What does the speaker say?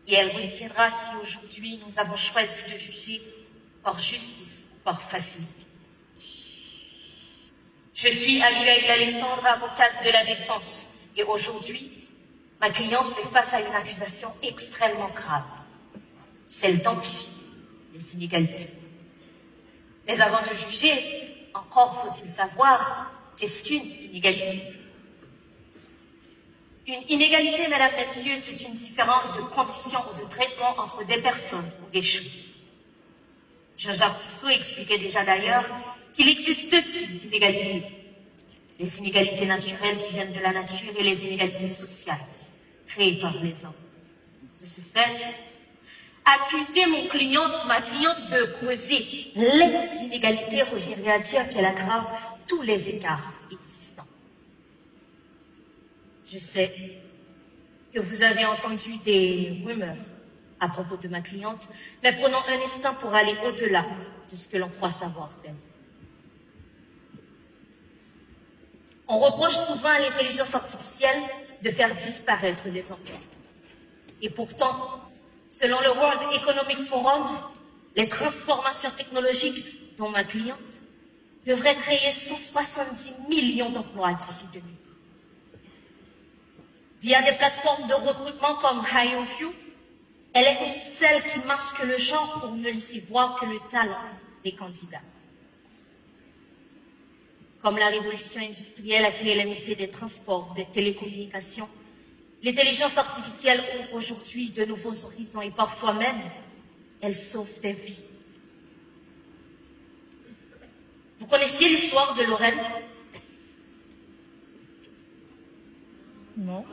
Et elle retiendra si aujourd'hui nous avons choisi de juger par justice ou par facilité. Je suis Abigail Alexandre, avocate de la défense. Et aujourd'hui, ma cliente fait face à une accusation extrêmement grave, celle d'amplifier les inégalités. Mais avant de juger, encore faut-il savoir qu'est-ce qu'une inégalité. Une inégalité, mesdames, messieurs, c'est une différence de condition ou de traitement entre des personnes ou des choses. Jean-Jacques Rousseau expliquait déjà d'ailleurs qu'il existe deux types d'inégalités. Les inégalités naturelles qui viennent de la nature et les inégalités sociales créées par les hommes. De ce fait, accuser ma cliente de creuser les inégalités reviendrait à dire qu'elle aggrave tous les écarts existants. Je sais que vous avez entendu des rumeurs à propos de ma cliente, mais prenons un instant pour aller au-delà de ce que l'on croit savoir d'elle. On reproche souvent à l'intelligence artificielle de faire disparaître des emplois. Et pourtant, selon le World Economic Forum, les transformations technologiques dont ma cliente devraient créer 170 millions d'emplois d'ici 2030. Via des plateformes de recrutement comme HireVue, elle est aussi celle qui masque le genre pour ne laisser voir que le talent des candidats. Comme la révolution industrielle a créé les métiers des transports, des télécommunications, l'intelligence artificielle ouvre aujourd'hui de nouveaux horizons et parfois même, elle sauve des vies. Vous connaissiez l'histoire de Lorraine? Non.